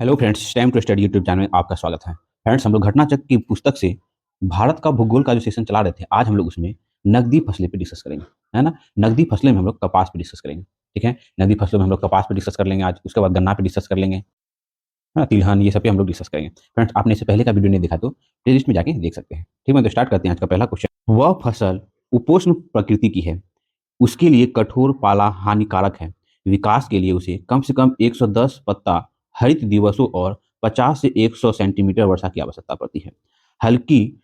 Hello friends, time to study YouTube channel में आपका स्वागत है। फ्रेंड्स, हम लोग घटना चक्र की पुस्तक से भारत का भूगोल का जो सेशन चला रहे थे, आज हम लोग उसमें नकदी फसलें पे डिस्कस करेंगे, है ना। नकदी फसलें में हम लोग कपास पे डिस्कस करेंगे, ठीक है। नकदी फसलों में हम लोग कपास पे डिस्कस कर लेंगे आज, उसके बाद गन्ना पे डिस्कस कर लेंगे, है ना, तिलहन, ये सब पे हम लोग डिस्कस करेंगे। फ्रेंड्स, आपने इससे पहले का वीडियो नहीं देखा तो प्ले लिस्ट में जाके देख सकते हैं, ठीक है। तो स्टार्ट करते हैं। आज का पहला क्वेश्चन, वह फसल उपोष्ण प्रकृति की है, उसके लिए कठोर पाला हानिकारक है, विकास के लिए उसे कम से कम 110 पत्ता हरित दिवसों और 50 से 100 सेंटीमीटर वर्षा की आवश्यकता पड़ती है। हल्की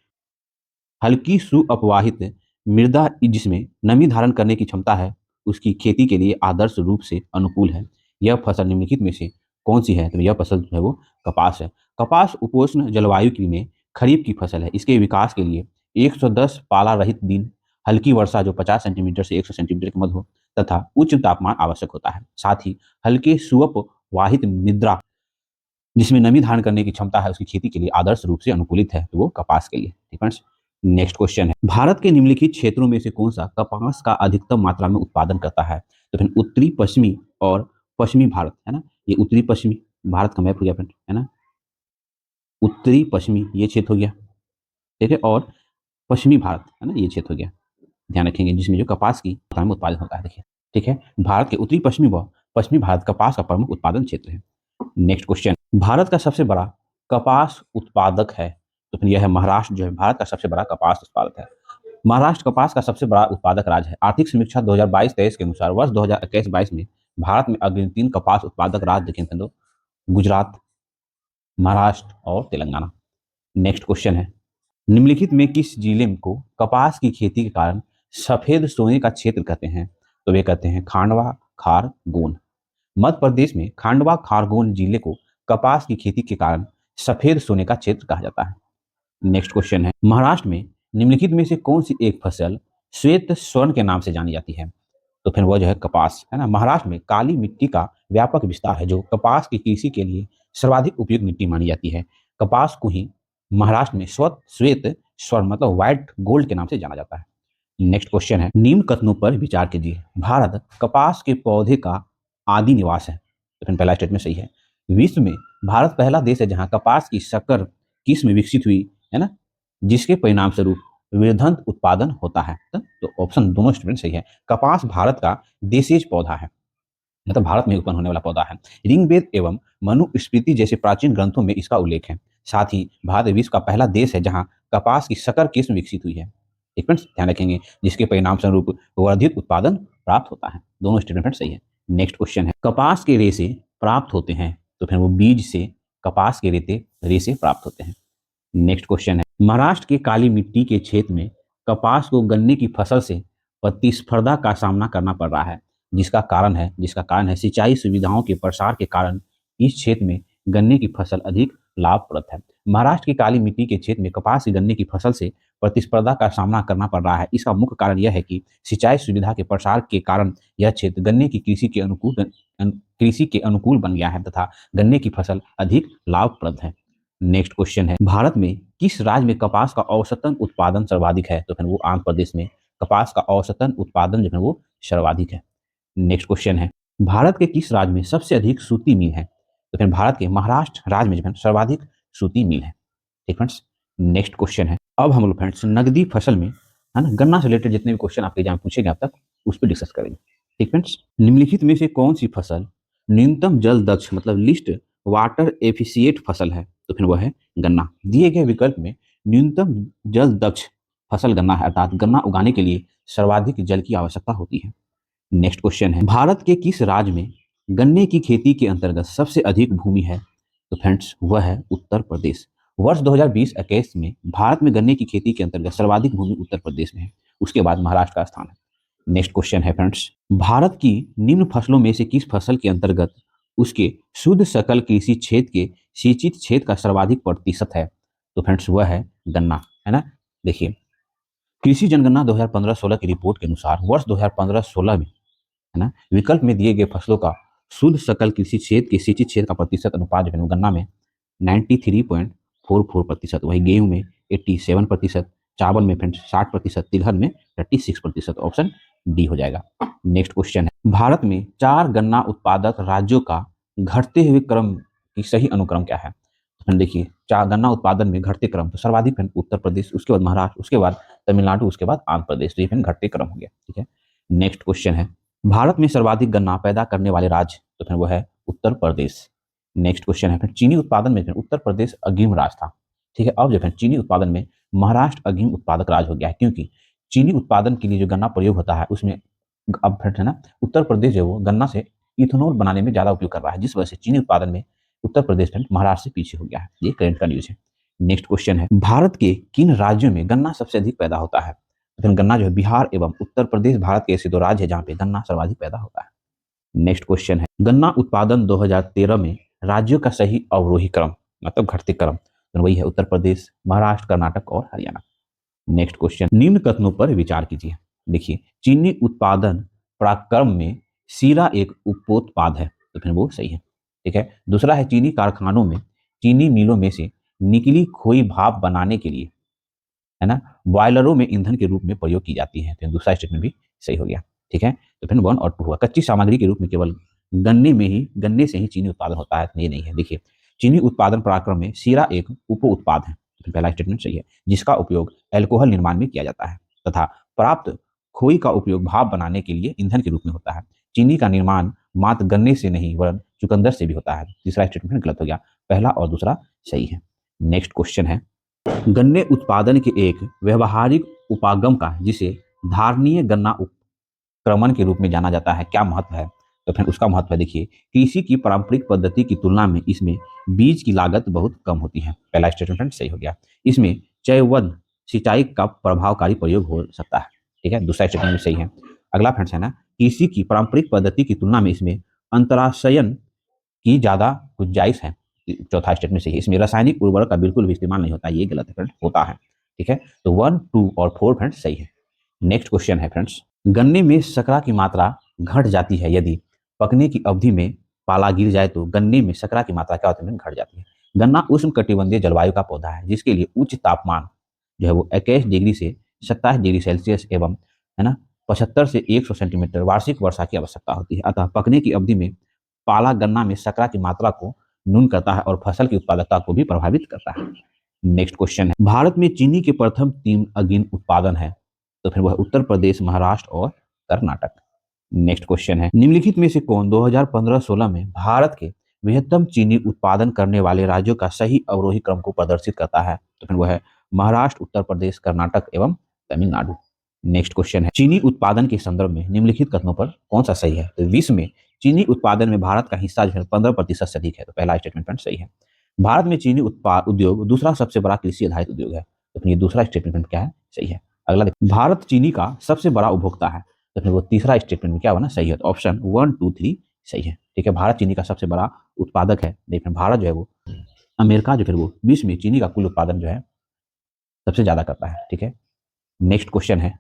हल्की सुअपवाहित मृदा जिसमें नमी धारण करने की क्षमता है, उसकी खेती के लिए आदर्श रूप से अनुकूल है। यह फसल निम्नलिखित में से कौन सी है? तो यह फसल जो है वो कपास है। कपास उपोष्ण जलवायु की में खरीफ की फसल है। इसके विकास के लिए 110 पाला रहित दिन, हल्की वर्षा जो 50 सेंटीमीटर से 100 सेंटीमीटर के मध्य हो, तथा उच्च तापमान आवश्यक होता है। साथ ही हल्के सुअप वाहित मृदा जिसमें नमी धारण करने की क्षमता है, उसकी खेती के लिए आदर्श रूप से अनुकूलित है, तो वो कपास के लिए, ठीक है। नेक्स्ट क्वेश्चन है, भारत के निम्नलिखित क्षेत्रों में से कौन सा कपास का अधिकतम मात्रा में उत्पादन करता है? तो फिर उत्तरी पश्चिमी और पश्चिमी भारत, है ना। ये उत्तरी पश्चिमी भारत का मैप हो गया फ्रेंड, है ना। उत्तरी पश्चिमी ये क्षेत्र हो गया, ठीक है, और पश्चिमी भारत, है ना, ये क्षेत्र हो गया। ध्यान रखेंगे, जिसमें जो कपास की मात्रा में उत्पादन होता है, देखिए, ठीक है। भारत के उत्तरी पश्चिमी व पश्चिमी भारत कपास का प्रमुख उत्पादन क्षेत्र है। नेक्स्ट क्वेश्चन, भारत का सबसे बड़ा कपास उत्पादक है? तो फिर यह है महाराष्ट्र, जो है भारत का सबसे बड़ा कपास उत्पादक है। महाराष्ट्र कपास का सबसे बड़ा उत्पादक राज्य है। आर्थिक समीक्षा 2022-23 के अनुसार वर्ष 2021-22 में भारत में अग्रणी 3 कपास उत्पादक राज्य देखें तो गुजरात, महाराष्ट्र और तेलंगाना। नेक्स्ट क्वेश्चन है, निम्नलिखित में किस जिले को कपास की खेती के कारण सफेद सोने का क्षेत्र कहते हैं? तो वे कहते हैं खांडवा खारगोन। मध्य प्रदेश में खांडवा खारगोन जिले को कपास की खेती के कारण सफेद सोने का क्षेत्र कहा जाता है। नेक्स्ट क्वेश्चन है, महाराष्ट्र में निम्नलिखित में से कौन सी एक फसल श्वेत स्वर्ण के नाम से जानी जाती है? तो फिर वह जो है कपास, है ना। महाराष्ट्र में काली मिट्टी का व्यापक विस्तार है, जो कपास की कृषि के लिए सर्वाधिक उपयुक्त मिट्टी मानी जाती है। कपास को ही महाराष्ट्र में श्वेत स्वर्ण मतलब व्हाइट गोल्ड के नाम से जाना जाता है। नेक्स्ट क्वेश्चन है, निम्न कथनों पर विचार कीजिए। भारत कपास के पौधे का आदि निवास है। तो फिर पहला स्टेटमेंट सही है। विश्व में भारत पहला देश है जहां कपास की संकर किस्म विकसित हुई, है ना, जिसके परिणाम स्वरूप वृद्धंत उत्पादन होता है। तो ऑप्शन दोनों स्टेटमेंट सही है। कपास भारत का देशीय पौधा है, मतलब भारत में उत्पन्न होने वाला पौधा है। ऋग्वेद एवं मनुस्मृति जैसे प्राचीन ग्रंथों में इसका उल्लेख है। साथ ही भारत विश्व का पहला देश है जहां कपास की संकर किस्म विकसित हुई है। ठीक फ्रेंड्स, ध्यान रखेंगे, जिसके परिणाम स्वरूप वर्धित उत्पादन प्राप्त होता है। दोनों स्टेटमेंट सही है। नेक्स्ट क्वेश्चन है, कपास के रेशे प्राप्त होते हैं? तो फिर वो बीज से कपास के रेशे प्राप्त होते हैं। नेक्स्ट क्वेश्चन है, महाराष्ट्र के काली मिट्टी के क्षेत्र में कपास को गन्ने की फसल से प्रतिस्पर्धा का सामना करना पड़ रहा है, जिसका कारण है सिंचाई सुविधाओं के प्रसार के कारण इस क्षेत्र में गन्ने की फसल अधिक लाभप्रद है। महाराष्ट्र की काली मिट्टी के क्षेत्र में कपास की गन्ने की फसल से प्रतिस्पर्धा का सामना करना पड़ रहा है। इसका मुख्य कारण यह है कि सिंचाई सुविधा के प्रसार के कारण यह क्षेत्र गन्ने की कृषि के अनुकूल बन गया है तथा गन्ने की फसल अधिक लाभप्रद है। नेक्स्ट क्वेश्चन है, भारत में किस राज्य में कपास का औसतन उत्पादन सर्वाधिक है? तो फिर वो आंध्र प्रदेश में कपास का औसतन उत्पादन जो है वो सर्वाधिक है। नेक्स्ट क्वेश्चन है, भारत के किस राज्य में सबसे अधिक सूती मिल है? तो फिर भारत के महाराष्ट्र राज्य में जो है सर्वाधिक सूती मिल है। ठीक फ्रेंड्स, नेक्स्ट क्वेश्चन है, अब हम लोग फ्रेंड्स नकदी फसल में, है ना, गन्ना से रिलेटेड जितने भी क्वेश्चन आपके एग्जाम पूछे गए अब तक उस पर डिस्कस करेंगे। ठीक फ्रेंड्स, निम्नलिखित में से कौन सी फसल न्यूनतम जल दक्ष मतलब लिस्ट वाटर एफिशिएट फसल है? तो फिर वह है गन्ना। दिए गए विकल्प में न्यूनतम जल दक्ष फसल गन्ना है, अर्थात गन्ना उगाने के लिए सर्वाधिक जल की आवश्यकता होती है। नेक्स्ट क्वेश्चन है, भारत के किस राज्य में गन्ने की खेती के अंतर्गत सबसे अधिक भूमि है? तो फ्रेंड्स वह है उत्तर प्रदेश। वर्ष 2020-21 में भारत में गन्ने की खेती के अंतर्गत सर्वाधिक भूमि उत्तर प्रदेश में है, उसके बाद महाराष्ट्र का स्थान है। नेक्स्ट क्वेश्चन है फ्रेंड्स, भारत की निम्न फसलों में से किस फसल के अंतर्गत उसके शुद्ध सकल कृषि क्षेत्र के सिंचित क्षेत्र का सर्वाधिक प्रतिशत है? तो फ्रेंड्स वह है गन्ना, है ना। देखिए, कृषि जनगणना 2015-16 की रिपोर्ट के अनुसार वर्ष 2015-16 में, है ना, विकल्प में दिए गए फसलों का शुद्ध सकल कृषि क्षेत्र के सिंचित क्षेत्र का प्रतिशत अनुपात जो है गन्ना में 93.44%, वही गेहूं में 87%, चावल में 60%, तिलहन में 36%। ऑप्शन डी हो जाएगा। नेक्स्ट क्वेश्चन है, भारत में 4 गन्ना उत्पादक राज्यों का घटते हुए क्रम कि सही अनुक्रम क्या है। तो फ्रेंड देखिए, चा गन्ना उत्पादन में घटते क्रम, तो सर्वाधिक फ्रेंड उत्तर प्रदेश, उसके बाद महाराष्ट्र, उसके बाद तमिलनाडु, उसके बाद आंध्र प्रदेश। तो ये फ्रेंड घटते क्रम हो गया। ठीक है, नेक्स्ट क्वेश्चन है, भारत में सर्वाधिक गन्ना पैदा करने वाले राज्य, तो फिर वो है उत्तर प्रदेश। नेक्स्ट क्वेश्चन है, फिर चीनी उत्पादन में उत्तर प्रदेश अग्रिम राज्य था। ठीक है, अब जो है चीनी उत्पादन में महाराष्ट्र अग्रिम उत्पादक राज्य हो गया है, क्योंकि चीनी उत्पादन के लिए जो गन्ना प्रयोग होता है उसमें अब फिर है ना, उत्तर प्रदेश जो वो गन्ना से इथेनॉल बनाने में ज्यादा उपयोग कर रहा है, जिस वजह से चीनी उत्पादन में उत्तर प्रदेश महाराष्ट्र से पीछे हो गया है। ये करंट का न्यूज है। नेक्स्ट क्वेश्चन है, भारत के किन राज्यों में गन्ना सबसे अधिक पैदा होता है। तो गन्ना जो है बिहार एवं उत्तर प्रदेश भारत के ऐसे दो राज्य है जहां पे गन्ना सर्वाधिक पैदा होता है। नेक्स्ट क्वेश्चन है, गन्ना उत्पादन 2013 में राज्यों का सही अवरोही क्रम, मतलब घटते क्रम, तो वही है उत्तर प्रदेश, महाराष्ट्र, कर्नाटक और हरियाणा। नेक्स्ट क्वेश्चन, निम्न कथनों पर विचार कीजिए। देखिए, चीनी उत्पादन पराक्रम में सीरा एक उपोत्पाद है, तो फिर वो सही है। ठीक है, दूसरा है, चीनी कारखानों में, चीनी मिलों में से निकली खोई भाप बनाने के लिए, है ना, बॉयलरों में ईंधन के रूप में प्रयोग की जाती है। तो दूसरा स्टेटमेंट भी सही हो गया। ठीक है, तो फिर 1 और 2 हुआ। कच्ची सामग्री के रूप में केवल गन्ने से ही चीनी उत्पादन होता है, तो ये नहीं है। देखिए, चीनी उत्पादन पराक्रम में शीरा एक उप उत्पाद है, तो पहला स्टेटमेंट सही है, जिसका उपयोग अल्कोहल निर्माण में किया जाता है तथा प्राप्त खोई का उपयोग भाप बनाने के लिए ईंधन के रूप में होता है। चीनी का निर्माण मात्र गन्ने से नहीं वरन चुकंदर से भी होता है। तीसरा स्टेटमेंट गलत हो गया, पहला और दूसरा सही है। नेक्स्ट क्वेश्चन है, गन्ने उत्पादन के एक व्यवहारिक उपागम का, जिसे धारणीय गन्ना उपक्रमण के रूप में जाना जाता है, क्या महत्व है। तो फिर उसका महत्व है, देखिए, कृषि की पारंपरिक पद्धति की तुलना में इसमें बीज की लागत बहुत कम होती है। पहला स्टेटमेंट सही हो गया। इसमें चयबद्ध सिंचाई का प्रभावकारी प्रयोग हो सकता है। ठीक है, दूसरा स्टेटमेंट भी सही है। अगला फ्रेंड्स है ना, कृषि की पारंपरिक पद्धति की तुलना में इसमें अंतराशयन की ज्यादा गुंजाइश है। चौथा स्टेटमेंट सही है। इसमें रासायनिक उर्वरक का बिल्कुल भी इस्तेमाल नहीं होता, ये गलत है फ्रेंड, होता है। ठीक है, तो 1, 2 और 4 फ्रेंड्स सही है। नेक्स्ट क्वेश्चन है फ्रेंड्स, गन्ने में शर्करा की मात्रा घट जाती है यदि पकने की अवधि में पाला गिर जाए, तो गन्ने में शर्करा की मात्रा क्या होती है, घट जाती है। गन्ना उष्ण कटिबंधीय जलवायु का पौधा है, जिसके लिए उच्च तापमान जो है वो 21 डिग्री से 27 डिग्री सेल्सियस एवं, है ना, 75 से 100 सेंटीमीटर वार्षिक वर्षा की आवश्यकता होती है। अतः पकने की अवधि में पाला गन्ना में शर्करा की मात्रा को न्यून करता है और फसल की उत्पादकता को भी प्रभावित करता है। नेक्स्ट क्वेश्चन है, भारत में चीनी के प्रथम 3 अग्रणी उत्पादन है, तो फिर वह उत्तर प्रदेश, महाराष्ट्र और कर्नाटक। नेक्स्ट क्वेश्चन है, निम्नलिखित में से कौन 2015-16 में भारत के बृहत्तम चीनी उत्पादन करने वाले राज्यों का सही अवरोही क्रम को प्रदर्शित करता है। तो फिर वह है महाराष्ट्र, उत्तर प्रदेश, कर्नाटक एवं तमिलनाडु। नेक्स्ट क्वेश्चन है, चीनी उत्पादन के संदर्भ में निम्नलिखित कथनों पर कौन सा सही है। तो विश्व में चीनी उत्पादन में भारत का हिस्सा जो है 15% से अधिक है। तो पहला स्टेटमेंट सही है। भारत में चीनी उत्पाद उद्योग दूसरा सबसे बड़ा कृषि आधारित उद्योग है। तो फिर ये दूसरा स्टेटमेंट क्या है, सही है। अगला देखिए, भारत चीनी का सबसे बड़ा उपभोक्ता है। तो फिर वो तीसरा स्टेटमेंट में क्या होना सही है, तो ऑप्शन 1, 2, 3 सही है। ठीक है, भारत चीनी का सबसे बड़ा उत्पादक है। देखिए, भारत जो है वो अमेरिका जो फिर वो विश्व में चीनी का कुल उत्पादन जो है सबसे ज्यादा करता है। ठीक है, नेक्स्ट क्वेश्चन है,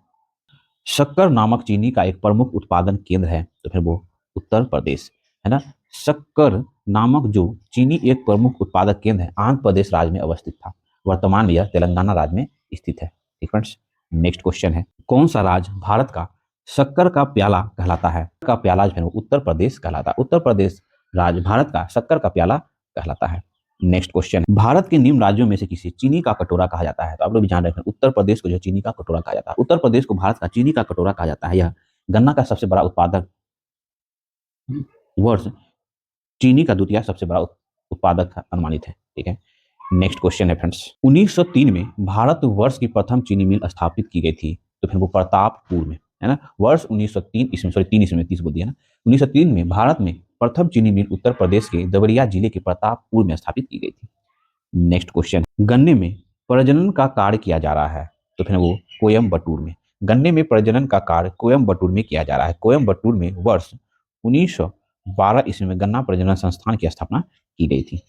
शक्कर नामक चीनी का एक प्रमुख उत्पादन केंद्र है। तो फिर वो उत्तर प्रदेश, है ना। शक्कर नामक जो चीनी एक प्रमुख उत्पादक केंद्र है, आंध्र प्रदेश राज्य में अवस्थित था। वर्तमान में यह तेलंगाना राज्य में स्थित है। ठीक फ्रेंड्स, नेक्स्ट क्वेश्चन है, कौन सा राज्य भारत का शक्कर का प्याला कहलाता है। का प्याला जो है वो उत्तर प्रदेश कहलाता है। उत्तर प्रदेश राज्य भारत का शक्कर का प्याला कहलाता है। नेक्स्ट क्वेश्चन, भारत के निम्न राज्यों में से किसी चीनी का कटोरा कहा जाता है। तो आप लोग भी जान रहे हैं, उत्तर प्रदेश को जो चीनी का कटोरा कहा जाता है। उत्तर प्रदेश को भारत का चीनी का कटोरा कहा जाता है। यह गन्ना का सबसे बड़ा उत्पादक वर्ष, चीनी का द्वितीय सबसे बड़ा उत्पादक अनुमानित है। ठीक है, नेक्स्ट क्वेश्चन है फ्रेंड्स, 1903 में भारत वर्ष की प्रथम चीनी मिल स्थापित की गई थी। तो फिर वो प्रतापपुर में, है ना। वर्ष 1903 ईस्वी, सॉरी 3 ईस्वी में 30 बोल दिया ना। 1903 में भारत में प्रथम चीनी मिल उत्तर प्रदेश के देवरिया जिले के प्रतापपुर में स्थापित की गई थी। नेक्स्ट क्वेश्चन, गन्ने में प्रजनन का कार्य किया जा रहा है। तो फिर वो कोयम्बटूर में, गन्ने में प्रजनन का कार्य कोयम्बटूर में किया जा रहा है। कोयम्बटूर में वर्ष 1912 ईस्वी में गन्ना प्रजनन संस्थान की स्थापना की गई थी।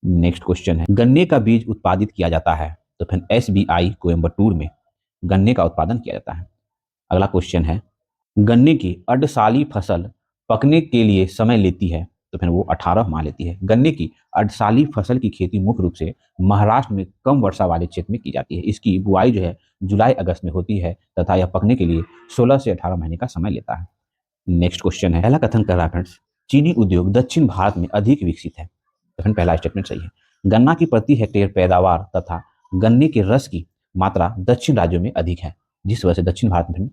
नेक्स्ट क्वेश्चन है, गन्ने का बीज उत्पादित किया जाता है। तो फिर SBI कोयम्बटूर में गन्ने का उत्पादन किया जाता है। अगला क्वेश्चन है, गन्ने की अर्धसाली फसल पकने के लिए समय लेती है। तो फिर वो 18 माह लेती है। गन्ने की अर्धसाली फसल की खेती मुख्य रूप से महाराष्ट्र में कम वर्षा वाले क्षेत्र में की जाती है। इसकी बुआई जो है जुलाई अगस्त में होती है तथा यह पकने के लिए 16 से 18 महीने का समय लेता है। नेक्स्ट क्वेश्चन है, पहला कथन कर रहा है फ्रेंड्स, चीनी उद्योग दक्षिण भारत में अधिक विकसित है। तो फ्रेंड पहला स्टेटमेंट सही है। गन्ना की प्रति हेक्टेयर पैदावार तथा गन्ने के रस की मात्रा दक्षिण राज्यों में अधिक है, जिस वजह से दक्षिण भारत में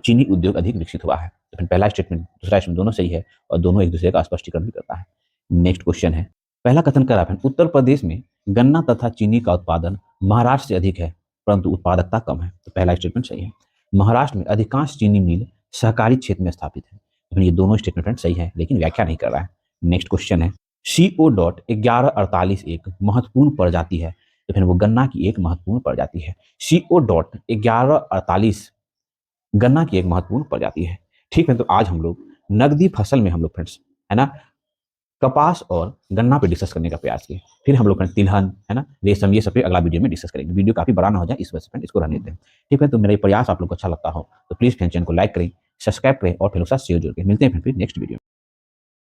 चीनी उद्योग अधिक विकसित हुआ है। तो फिर पहला स्टेटमेंट दूसरा स्टेटमेंट दोनों सही है और दोनों एक दूसरे का स्पष्टीकरण भी करता है। नेक्स्ट क्वेश्चन है, पहला कथन कर रहा है उत्तर प्रदेश में गन्ना तथा चीनी का उत्पादन महाराष्ट्र से अधिक है परंतु उत्पादकता कम है। तो पहला स्टेटमेंट सही है। महाराष्ट्र में अधिकांश चीनी मिल सहकारी क्षेत्र में स्थापित है। तो ये दोनों स्टेटमेंट सही है लेकिन व्याख्या नहीं कर रहा है। नेक्स्ट क्वेश्चन है, CO.1148 एक महत्वपूर्ण प्रजाति है। तो फिर वो गन्ना की एक महत्वपूर्ण प्रजाति है। CO.1148 गन्ना की एक महत्वपूर्ण प्रजाति है। ठीक है, तो आज हम लोग नकदी फसल में हम लोग फ्रेंड्स है ना कपास और गन्ना पे डिस्कस करने का प्रयास किए। फिर हम लोग फ्रेंड्स तिलहन है ना रेशम ये सब पे अगला वीडियो में डिस्कस करेंगे। वीडियो काफी बड़ा ना हो जाए इस वजह से फ्रेंड इसको रहने देते हैं। ठीक है, तो मेरा ये प्रयास आप लोग को अच्छा लगता हो तो प्लीज फ्रेंड चैनल को लाइक करें, सब्सक्राइब करें और फिर लोग साथ शेयर जोड़ के मिलते हैं फिर नेक्स्ट वीडियो।